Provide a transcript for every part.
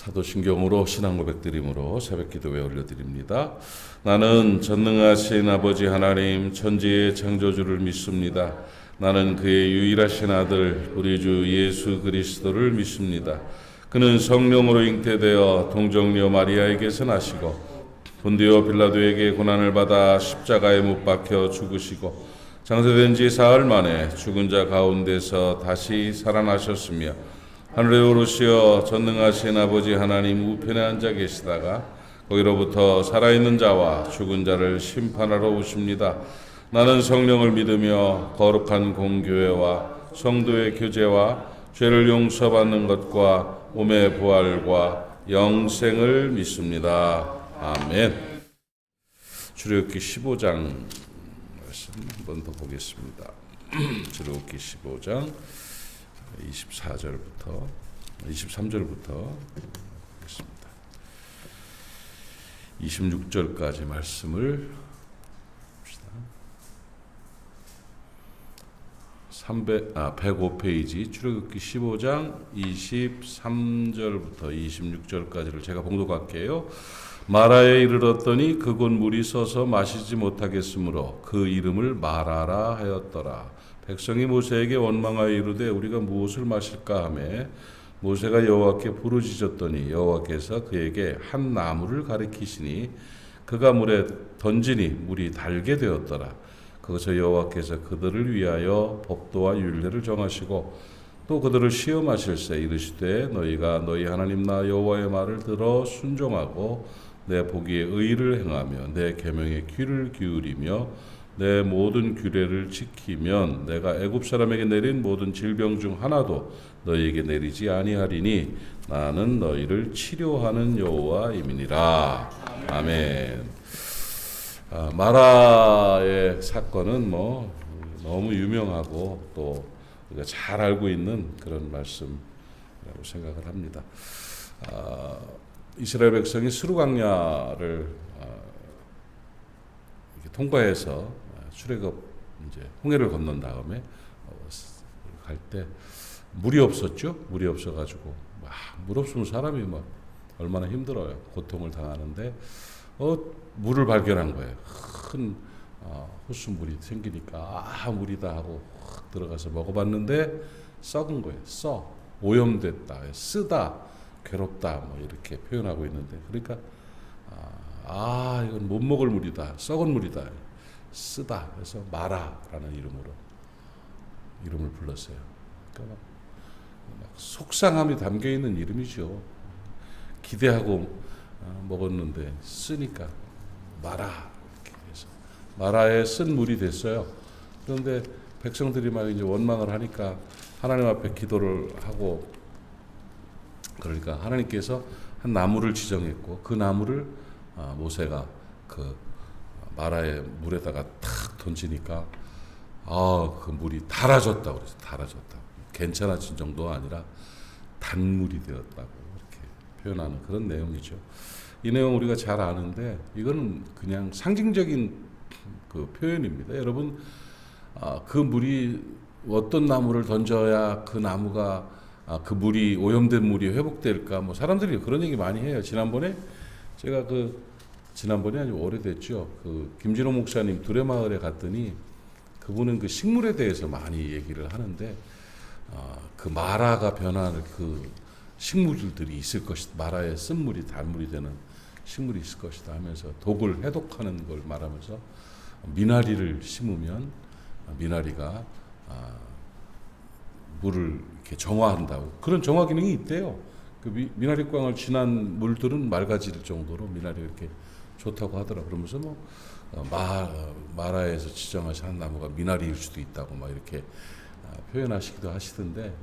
사도신경으로 신앙 고백드림으로 새벽기도에 올려드립니다. 나는 전능하신 아버지 하나님 천지의 창조주를 믿습니다. 나는 그의 유일하신 아들 우리 주 예수 그리스도를 믿습니다. 그는 성령으로 잉태되어 동정녀 마리아에게서 나시고 본디오 빌라도에게 고난을 받아 십자가에 못 박혀 죽으시고 장사된 지 사흘 만에 죽은 자 가운데서 다시 살아나셨으며 하늘에 오르시어 전능하신 아버지 하나님 우편에 앉아 계시다가 거기로부터 살아있는 자와 죽은 자를 심판하러 오십니다. 나는 성령을 믿으며 거룩한 공교회와 성도의 교제와 죄를 용서받는 것과 몸의 부활과 영생을 믿습니다. 아멘. 출애굽기 15장 말씀 한 번 더 보겠습니다. 출애굽기 15장 23절부터 보겠습니다. 26절까지 말씀을 봅시다. 105페이지 출애굽기 15장 23절부터 26절까지를 제가 봉독할게요. 마라에 이르렀더니 그곳 물이 서서 마시지 못하겠으므로 그 이름을 마라라 하였더라. 백성이 모세에게 원망하여 이르되 우리가 무엇을 마실까 하매 모세가 여호와께 부르짖었더니 여호와께서 그에게 한 나무를 가리키시니 그가 물에 던지니 물이 달게 되었더라. 거기서 여호와께서 그들을 위하여 법도와 율례를 정하시고 또 그들을 시험하실세 이르시되 너희가 너희 하나님 나 여호와의 말을 들어 순종하고 내 보기에 의를 행하며 내 계명에 귀를 기울이며 내 모든 규례를 지키면 내가 애굽 사람에게 내린 모든 질병 중 하나도 너희에게 내리지 아니하리니 나는 너희를 치료하는 여호와임이니라. 아멘. 마라의 사건은 너무 유명하고 또 우리가 잘 알고 있는 그런 말씀이라고 생각을 합니다. 이스라엘 백성이 스루 강야를 통과해서 출애굽 이제 홍해를 건넌 다음에 갈 때 물이 없었죠. 물이 없어가지고 물 없으면 사람이 얼마나 힘들어요. 고통을 당하는데 물을 발견한 거예요. 큰 호수물이 생기니까 물이다 하고 확 들어가서 먹어봤는데 썩은 거예요. 오염됐다, 쓰다, 괴롭다 이렇게 표현하고 있는데 그러니까 이건 못 먹을 물이다, 썩은 물이다, 쓰다. 그래서 마라라는 이름을 불렀어요. 그러니까 막 속상함이 담겨 있는 이름이죠. 기대하고 먹었는데 쓰니까 마라 이렇게 해서 마라에 쓴 물이 됐어요. 그런데 백성들이 막 이제 원망을 하니까 하나님 앞에 기도를 하고 그러니까 하나님께서 한 나무를 지정했고 그 나무를 모세가 그 마라의 물에다가 탁 던지니까 그 물이 달아졌다고 그래서 달아졌다. 괜찮아진 정도가 아니라 단물이 되었다고 이렇게 표현하는 그런 내용이죠. 이 내용 우리가 잘 아는데 이거는 그냥 상징적인 그 표현입니다. 여러분 그 물이 어떤 나무를 던져야 그 나무가 그 물이 오염된 물이 회복될까 사람들이 그런 얘기 많이 해요. 지난번에 아주 오래됐죠. 그 김진호 목사님 두레마을에 갔더니 그분은 그 식물에 대해서 많이 얘기를 하는데 그 마라가 변하는 그 식물들이 있을 것이다. 마라의 쓴물이 단물이 되는 식물이 있을 것이다 하면서 독을 해독하는 걸 말하면서 미나리를 심으면 미나리가 물을 이렇게 정화한다고 그런 정화 기능이 있대요. 그 미나리광을 지난 물들은 맑아질 정도로 미나리가 이렇게 좋다고 하더라. 그러면서 마라에서 지정하신 한 나무가 미나리일 수도 있다고 이렇게 표현하시기도 하시던데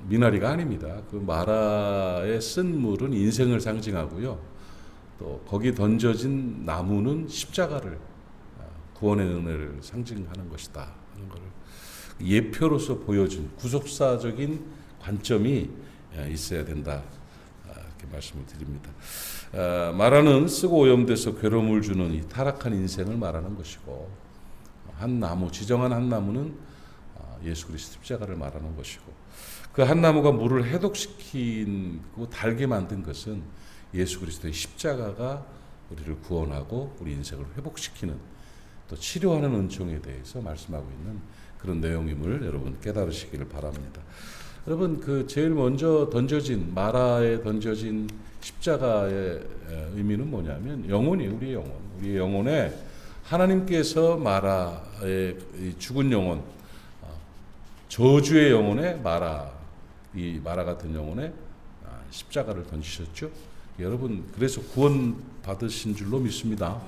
미나리가 아닙니다. 그 마라에 쓴 물은 인생을 상징하고요. 또 거기 던져진 나무는 십자가를 구원의 은혜를 상징하는 것이다 하는 걸 예표로서 보여준 구속사적인 관점이 있어야 된다 이렇게 말씀을 드립니다. 마라는 쓰고 오염돼서 괴로움을 주는 이 타락한 인생을 말하는 것이고 지정한 한 나무는 예수 그리스도 십자가를 말하는 것이고, 그 한 나무가 물을 해독시키고 달게 만든 것은 예수 그리스도의 십자가가 우리를 구원하고 우리 인생을 회복시키는, 또 치료하는 은총에 대해서 말씀하고 있는 그런 내용임을 여러분 깨달으시기를 바랍니다. 여러분, 그 제일 먼저 던져진, 마라에 던져진 십자가의 의미는 뭐냐면 우리의 영혼에 하나님께서 마라의 죽은 영혼, 저주의 영혼에 이 마라 같은 영혼에 십자가를 던지셨죠. 여러분, 그래서 구원 받으신 줄로 믿습니다.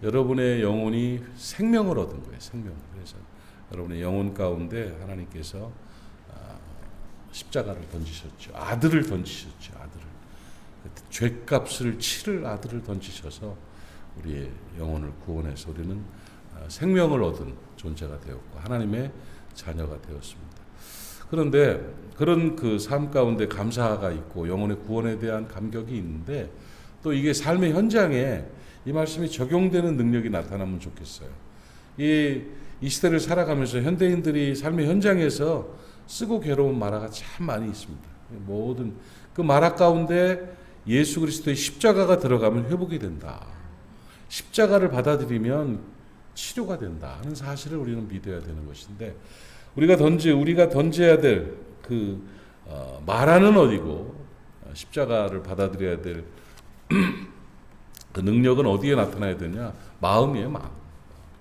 여러분의 영혼이 생명을 얻은 거예요. 그래서 여러분의 영혼 가운데 하나님께서 십자가를 던지셨죠. 아들을 던지셨죠. 죄값을 치를 아들을 던지셔서 우리의 영혼을 구원해서 우리는 생명을 얻은 존재가 되었고 하나님의 자녀가 되었습니다. 그런데 그런 그 삶 가운데 감사가 있고 영혼의 구원에 대한 감격이 있는데, 또 이게 삶의 현장에 이 말씀이 적용되는 능력이 나타나면 좋겠어요. 이 시대를 살아가면서 현대인들이 삶의 현장에서 쓰고 괴로운 마라가 참 많이 있습니다. 모든 그 마라 가운데 예수 그리스도의 십자가가 들어가면 회복이 된다. 십자가를 받아들이면 치료가 된다 하는 사실을 우리는 믿어야 되는 것인데, 우리가 던져야 될 그 마라는 어디고 십자가를 받아들여야 될 그 능력은 어디에 나타나야 되냐? 마음이에요. 마음.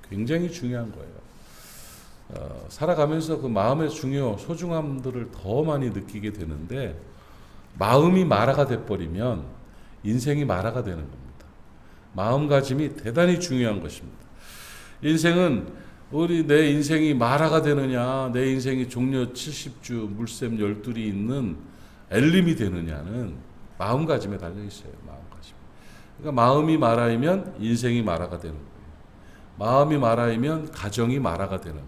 굉장히 중요한 거예요. 살아가면서 그 마음의 소중함들을 더 많이 느끼게 되는데, 마음이 마라가 돼버리면 인생이 마라가 되는 겁니다. 마음가짐이 대단히 중요한 것입니다. 인생은 내 인생이 마라가 되느냐, 내 인생이 종려 70주 물샘 12이 있는 엘림이 되느냐는 마음가짐에 달려있어요. 마음가짐. 그러니까 마음이 마라이면 인생이 마라가 되는 거예요. 마음이 마라이면 가정이 마라가 되는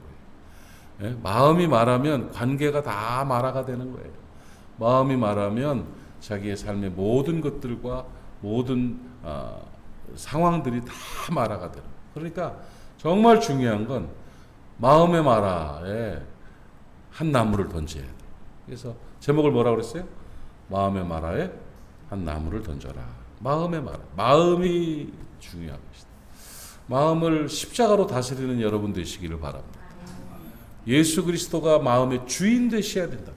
거예요. 마음이 마라면 관계가 다 마라가 되는 거예요. 마음이 마라면 자기의 삶의 모든 것들과 모든 상황들이 다 마라가 되는 거예요. 그러니까 정말 중요한 건 마음의 마라에 한 나무를 던져야 돼요. 그래서 제목을 뭐라고 그랬어요? 마음의 마라에 한 나무를 던져라. 마음의 마라. 마음이 중요한 것이다. 마음을 십자가로 다스리는 여러분 되시기를 바랍니다. 예수 그리스도가 마음의 주인 되셔야 된다.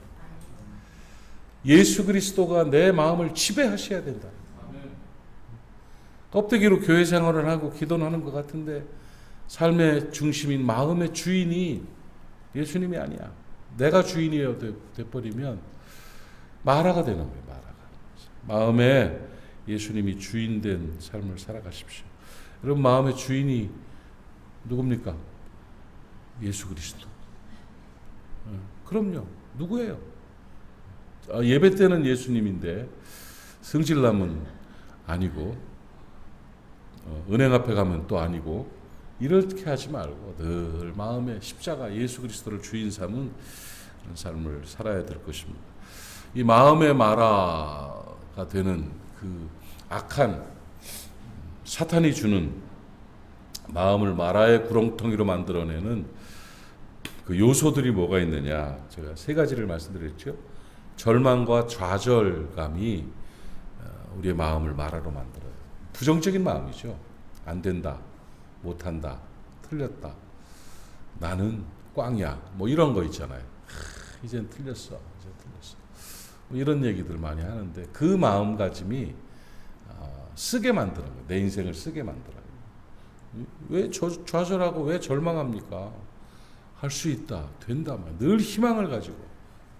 예수 그리스도가 내 마음을 지배하셔야 된다. 껍데기로 교회 생활을 하고 기도는 하는 것 같은데 삶의 중심인 마음의 주인이 예수님이 아니야. 내가 주인이 돼버리면 마라가 되는 거예요. 마음에 예수님이 주인된 삶을 살아가십시오. 여러분, 마음의 주인이 누굽니까? 예수 그리스도. 그럼요. 누구예요? 예배 때는 예수님인데 성질나면 아니고, 은행 앞에 가면 또 아니고, 이렇게 하지 말고 늘 마음에 십자가 예수 그리스도를 주인 삼은 그런 삶을 살아야 될 것입니다. 이 마음의 마라가 되는 그 악한 사탄이 주는 마음을 마라의 구렁텅이로 만들어내는 그 요소들이 뭐가 있느냐, 제가 세 가지를 말씀드렸죠. 절망과 좌절감이 우리의 마음을 마라로 만들어요. 부정적인 마음이죠. 안 된다, 못한다, 틀렸다, 나는 꽝이야, 뭐 이런 거 있잖아요. 이젠 틀렸어. 뭐 이런 얘기들 많이 하는데, 그 마음가짐이 쓰게 만드는 거예요. 내 인생을 쓰게 만들어요. 왜 좌절하고 왜 절망합니까? 할 수 있다, 된다, 늘 희망을 가지고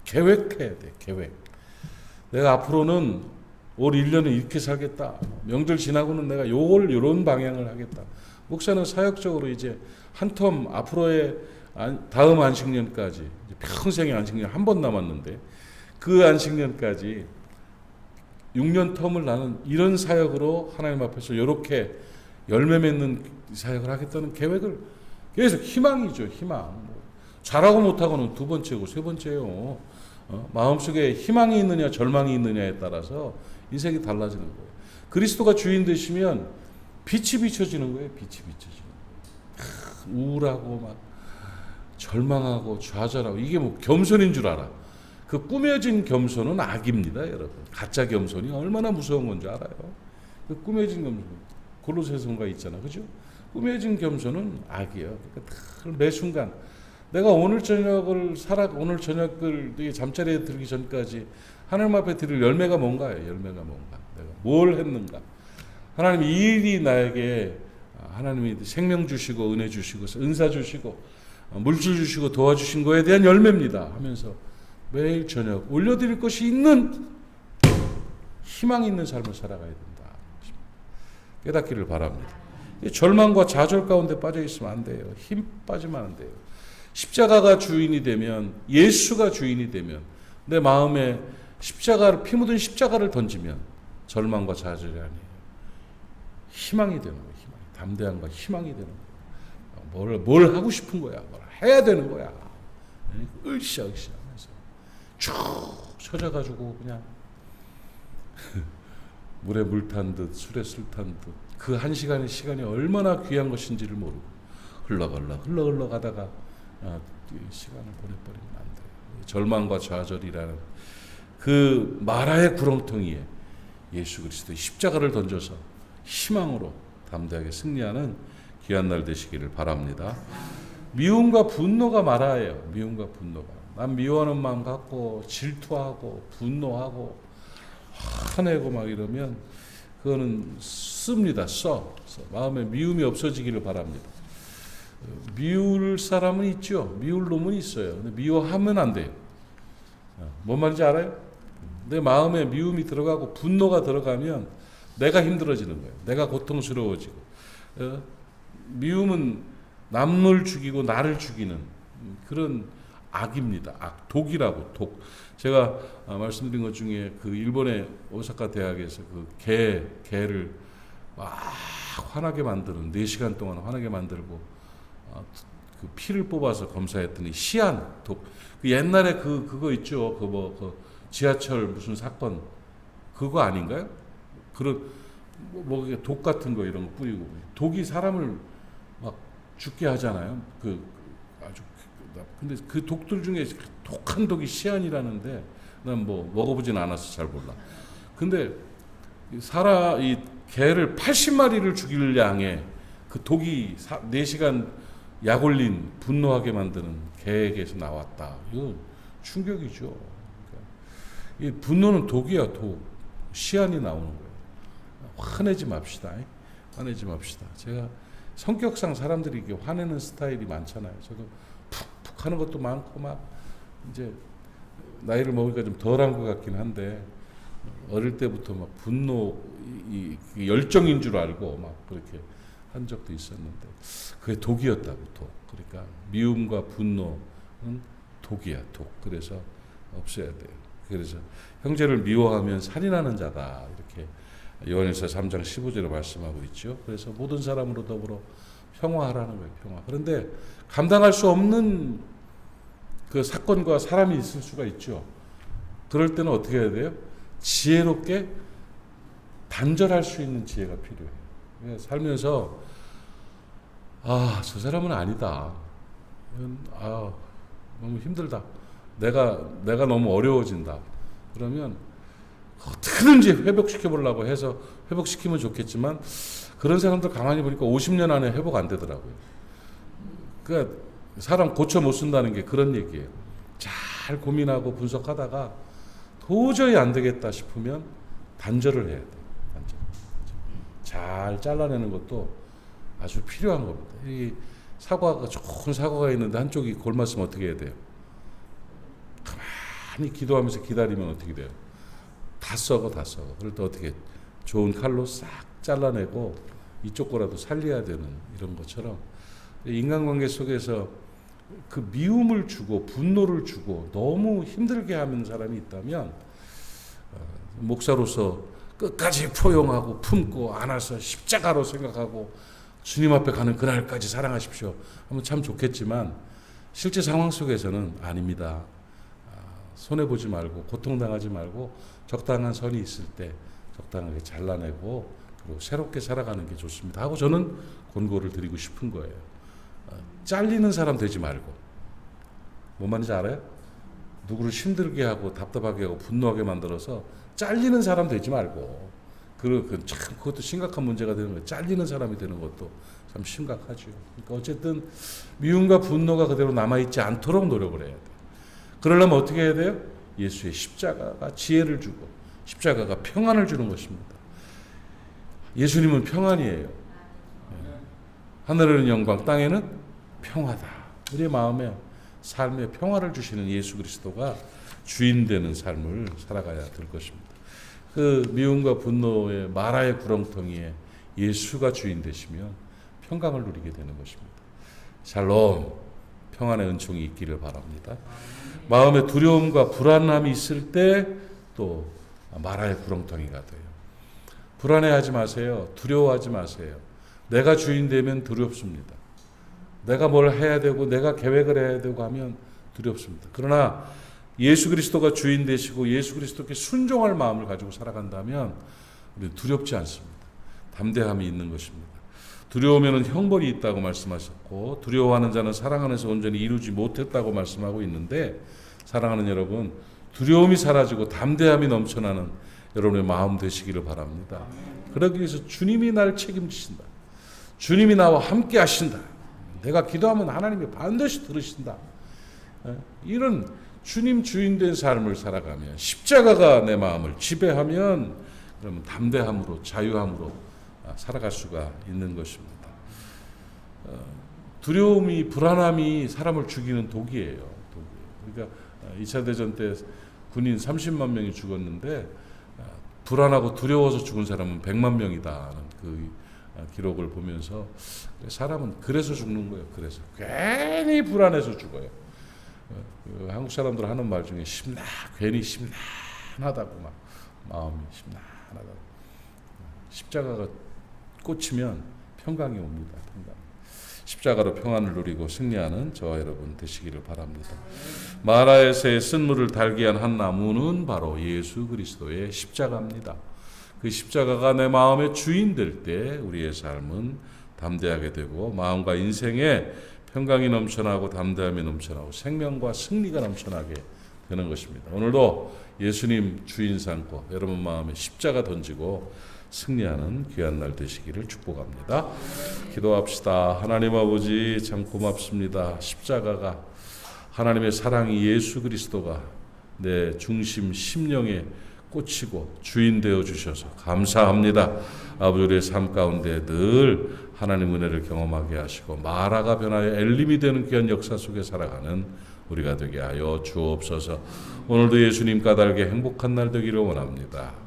계획해야 돼. 계획. 내가 앞으로는 올 1년은 이렇게 살겠다. 명절 지나고는 내가 요런 방향을 하겠다. 목사는 사역적으로 이제 한 텀 앞으로의 다음 안식년까지, 평생의 안식년 한 번 남았는데, 그 안식년까지 6년 텀을 나는 이런 사역으로 하나님 앞에서 이렇게 열매 맺는 사역을 하겠다는 계획을 계속, 희망이죠. 희망. 잘하고 못하고는 두 번째고 세 번째요. 마음속에 희망이 있느냐 절망이 있느냐에 따라서 인생이 달라지는 거예요. 그리스도가 주인 되시면 빛이 비춰지는 거예요. 빛이 비춰지는 거예요. 우울하고 막 절망하고 좌절하고 이게 뭐 겸손인 줄 알아. 그 꾸며진 겸손은 악입니다, 여러분. 가짜 겸손이 얼마나 무서운 건지 알아요. 그 꾸며진 겸손, 골로새서인가 있잖아, 그죠? 꾸며진 겸손은 악이에요. 그러니까 매 순간 내가 오늘 저녁을 잠자리에 들기 전까지 하나님 앞에 드릴 열매가 뭔가요? 열매가 뭔가? 내가 뭘 했는가? 하나님 이 일이 나에게 하나님이 생명 주시고 은혜 주시고 은사 주시고 물질 주시고 도와주신 거에 대한 열매입니다 하면서 매일 저녁 올려드릴 것이 있는 희망 있는 삶을 살아가야 된다. 깨닫기를 바랍니다. 절망과 좌절 가운데 빠져 있으면 안 돼요. 힘 빠지면 안 돼요. 십자가가 주인이 되면, 예수가 주인이 되면, 내 마음에 피 묻은 십자가를 던지면 절망과 좌절이 아니에요. 희망이 되는 거예요. 담대함과 희망이 되는 거예요. 뭘 하고 싶은 거야. 뭘 해야 되는 거야. 으쌰으쌰 하면서 쭉 쳐져가지고 그냥 물에 물 탄 듯 술에 술 탄 듯 그 한 시간의 시간이 얼마나 귀한 것인지를 모르고 흘러 가다가 시간을 보내버리면 안 돼요. 절망과 좌절이라는 그 마라의 구렁텅이에 예수 그리스도의 십자가를 던져서 희망으로 담대하게 승리하는 귀한 날 되시기를 바랍니다. 미움과 분노가 마라예요. 미움과 분노가. 난 미워하는 마음 갖고 질투하고 분노하고 화내고 막 이러면 그거는 씁니다. 마음에 미움이 없어지기를 바랍니다. 미울 사람은 있죠. 미울 놈은 있어요. 근데 미워하면 안 돼요. 뭔 말인지 알아요? 내 마음에 미움이 들어가고 분노가 들어가면 내가 힘들어지는 거예요. 내가 고통스러워지고. 미움은 남을 죽이고 나를 죽이는 그런 악입니다. 악, 독이라고, 독. 제가 말씀드린 것 중에 그 일본의 오사카 대학에서 그 개를 막 화나게 만드는 4시간 동안 화나게 만들고 그 피를 뽑아서 검사했더니 시안, 독. 그 옛날에 그거 있죠. 그 지하철 무슨 사건 그거 아닌가요? 그런 독 같은 거 이런 거 뿌리고 독이 사람을 막 죽게 하잖아요. 근데 그 독들 중에 독한 독이 시안이라는데 난 뭐 먹어보진 않아서 잘 몰라. 근데 이 개를 80마리를 죽일 양의 그 독이 4시간 약 올린 분노하게 만드는 개에게서 나왔다. 이거 충격이죠. 그러니까 이 분노는 독이야, 독. 시안이 나오는 거예요. 화내지 맙시다. 화내지 맙시다. 제가 성격상 사람들이 이렇게 화내는 스타일이 많잖아요. 저도 푹푹 하는 것도 많고 막 이제 나이를 먹으니까 좀 덜한 것 같긴 한데 어릴 때부터 막 분노, 이 열정인 줄 알고 막 그렇게 한 적도 있었는데 그게 독이었다고, 독. 그러니까 미움과 분노는 독이야, 독. 그래서 없애야 돼요. 그래서 형제를 미워하면 살인하는 자다. 이렇게 요한일서 3장 15절에 말씀하고 있죠. 그래서 모든 사람으로 더불어 평화하라는 거예요, 평화. 그런데 감당할 수 없는 그 사건과 사람이 있을 수가 있죠. 그럴 때는 어떻게 해야 돼요? 지혜롭게 단절할 수 있는 지혜가 필요해요. 살면서 저 사람은 아니다. 너무 힘들다. 내가 너무 어려워진다. 그러면 어떻게든지 회복시켜 보려고 해서 회복시키면 좋겠지만 그런 사람들 가만히 보니까 50년 안에 회복 안 되더라고요. 그러니까 사람 고쳐 못 쓴다는 게 그런 얘기예요. 잘 고민하고 분석하다가 도저히 안 되겠다 싶으면 단절을 해야 돼요. 단절. 잘 잘라내는 것도 아주 필요한 겁니다. 이 좋은 사과가 있는데 한쪽이 골맞으면 어떻게 해야 돼요? 가만히 기도하면서 기다리면 어떻게 돼요? 다 썩어. 그럴 때 어떻게 좋은 칼로 싹 잘라내고 이쪽 거라도 살려야 되는 이런 것처럼 인간관계 속에서 그 미움을 주고 분노를 주고 너무 힘들게 하는 사람이 있다면 목사로서 끝까지 포용하고 품고 안아서 십자가로 생각하고 주님 앞에 가는 그날까지 사랑하십시오 하면 참 좋겠지만 실제 상황 속에서는 아닙니다. 손해보지 말고 고통당하지 말고 적당한 선이 있을 때 적당하게 잘라내고 그리고 새롭게 살아가는 게 좋습니다 하고 저는 권고를 드리고 싶은 거예요. 잘리는 사람 되지 말고 뭔 말인지 알아요? 누구를 힘들게 하고 답답하게 하고 분노하게 만들어서 잘리는 사람 되지 말고, 참 그것도 심각한 문제가 되는 거예요. 잘리는 사람이 되는 것도 참 심각하죠. 그러니까 어쨌든 미움과 분노가 그대로 남아있지 않도록 노력을 해야 돼요. 그러려면 어떻게 해야 돼요? 예수의 십자가가 지혜를 주고 십자가가 평안을 주는 것입니다. 예수님은 평안이에요. 하늘에는 영광, 땅에는 평화다. 우리의 마음에 삶에 평화를 주시는 예수 그리스도가 주인 되는 삶을 살아가야 될 것입니다. 그 미움과 분노의 마라의 구렁텅이에 예수가 주인 되시면 평강을 누리게 되는 것입니다. 샬롬, 평안의 은총이 있기를 바랍니다. 마음에 두려움과 불안함이 있을 때 또 마라의 구렁텅이가 돼요. 불안해하지 마세요. 두려워하지 마세요. 내가 주인 되면 두렵습니다. 내가 뭘 해야 되고 내가 계획을 해야 되고 하면 두렵습니다. 그러나 예수 그리스도가 주인 되시고 예수 그리스도께 순종할 마음을 가지고 살아간다면 우리는 두렵지 않습니다. 담대함이 있는 것입니다. 두려우면 형벌이 있다고 말씀하셨고, 두려워하는 자는 사랑 안에서 온전히 이루지 못했다고 말씀하고 있는데, 사랑하는 여러분, 두려움이 사라지고 담대함이 넘쳐나는 여러분의 마음 되시기를 바랍니다. 그러기 위해서 주님이 날 책임지신다. 주님이 나와 함께 하신다. 내가 기도하면 하나님이 반드시 들으신다. 이런 주님 주인 된 삶을 살아가면, 십자가가 내 마음을 지배하면, 그러면 담대함으로 자유함으로 살아갈 수가 있는 것입니다. 두려움이, 불안함이 사람을 죽이는 독이에요. 그러니까 2차 대전 때 군인 30만 명이 죽었는데 불안하고 두려워서 죽은 사람은 100만 명이다는 그 기록을 보면서 사람은 그래서 죽는 거예요. 그래서 괜히 불안해서 죽어요. 한국 사람들 하는 말 중에 괜히 심란하다고, 막 마음이 심란하다고. 십자가가 꽂히면 평강이 옵니다. 평강. 십자가로 평안을 누리고 승리하는 저와 여러분 되시기를 바랍니다. 마라에서의 쓴물을 달게 한 한 나무는 바로 예수 그리스도의 십자가입니다. 그 십자가가 내 마음의 주인 될 때 우리의 삶은 담대하게 되고 마음과 인생에 평강이 넘쳐나고 담대함이 넘쳐나고 생명과 승리가 넘쳐나게 되는 것입니다. 오늘도 예수님 주인 삼고 여러분 마음에 십자가 던지고 승리하는 귀한 날 되시기를 축복합니다. 기도합시다. 하나님 아버지, 참 고맙습니다. 십자가가, 하나님의 사랑이, 예수 그리스도가 내 중심 심령에 꽂히고 주인 되어 주셔서 감사합니다. 아버지, 우리의 삶 가운데 늘 하나님 은혜를 경험하게 하시고 마라가 변하여 엘림이 되는 귀한 역사 속에 살아가는 우리가 되게 하여 주옵소서. 오늘도 예수님 까닭에 행복한 날 되기를 원합니다.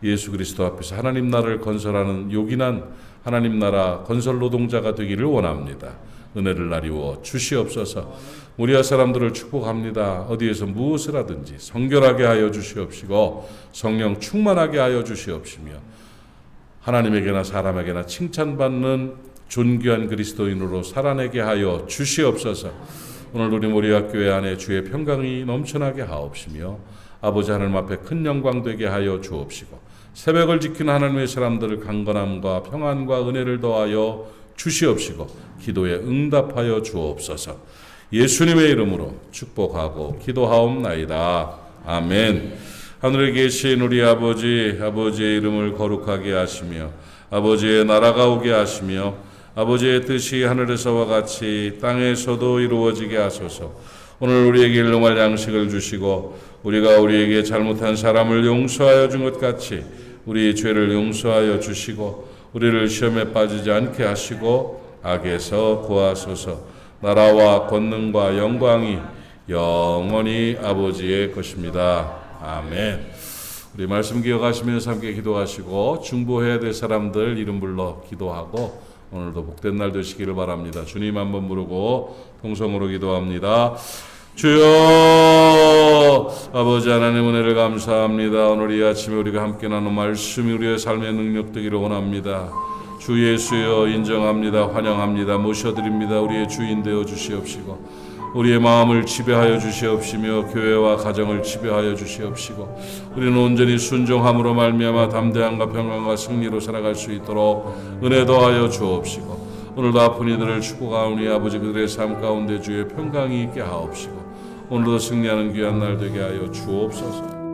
예수 그리스도 앞에서 하나님 나라를 건설하는 요긴한 하나님 나라 건설 노동자가 되기를 원합니다. 은혜를 나리워 주시옵소서. 무리아 사람들을 축복합니다. 어디에서 무엇을 하든지 성결하게 하여 주시옵시고 성령 충만하게 하여 주시옵시며 하나님에게나 사람에게나 칭찬받는 존귀한 그리스도인으로 살아내게 하여 주시옵소서. 오늘 우리 모리아 교회 안에 주의 평강이 넘쳐나게 하옵시며 아버지 하나님 앞에 큰 영광 되게 하여 주옵시고 새벽을 지키는 하나님의 사람들을 강건함과 평안과 은혜를 더하여 주시옵시고 기도에 응답하여 주옵소서. 예수님의 이름으로 축복하고 기도하옵나이다. 아멘. 하늘에 계신 우리 아버지, 아버지의 이름을 거룩하게 하시며 아버지의 나라가 오게 하시며 아버지의 뜻이 하늘에서와 같이 땅에서도 이루어지게 하소서. 오늘 우리에게 일용할 양식을 주시고 우리가 우리에게 잘못한 사람을 용서하여 준 것 같이 우리의 죄를 용서하여 주시고 우리를 시험에 빠지지 않게 하시고 악에서 구하소서. 나라와 권능과 영광이 영원히 아버지의 것입니다. 아멘. 우리 말씀 기억하시면서 함께 기도하시고 중보해야 될 사람들 이름 불러 기도하고 오늘도 복된 날 되시기를 바랍니다. 주님 한번 부르고 통성으로 기도합니다. 주여, 아버지 하나님 은혜를 감사합니다. 오늘 이 아침에 우리가 함께 나눈 말씀이 우리의 삶의 능력 되기를 원합니다. 주 예수여 인정합니다. 환영합니다. 모셔드립니다. 우리의 주인 되어 주시옵시고 우리의 마음을 지배하여 주시옵시며 교회와 가정을 지배하여 주시옵시고 우리는 온전히 순종함으로 말미암아 담대함과 평강과 승리로 살아갈 수 있도록 은혜 더하여 주옵시고 오늘도 아픈 이들을 축복하오니 아버지 그들의 삶 가운데 주의 평강이 있게 하옵시고 오늘도 승리하는 귀한 날 되게 하여 주옵소서.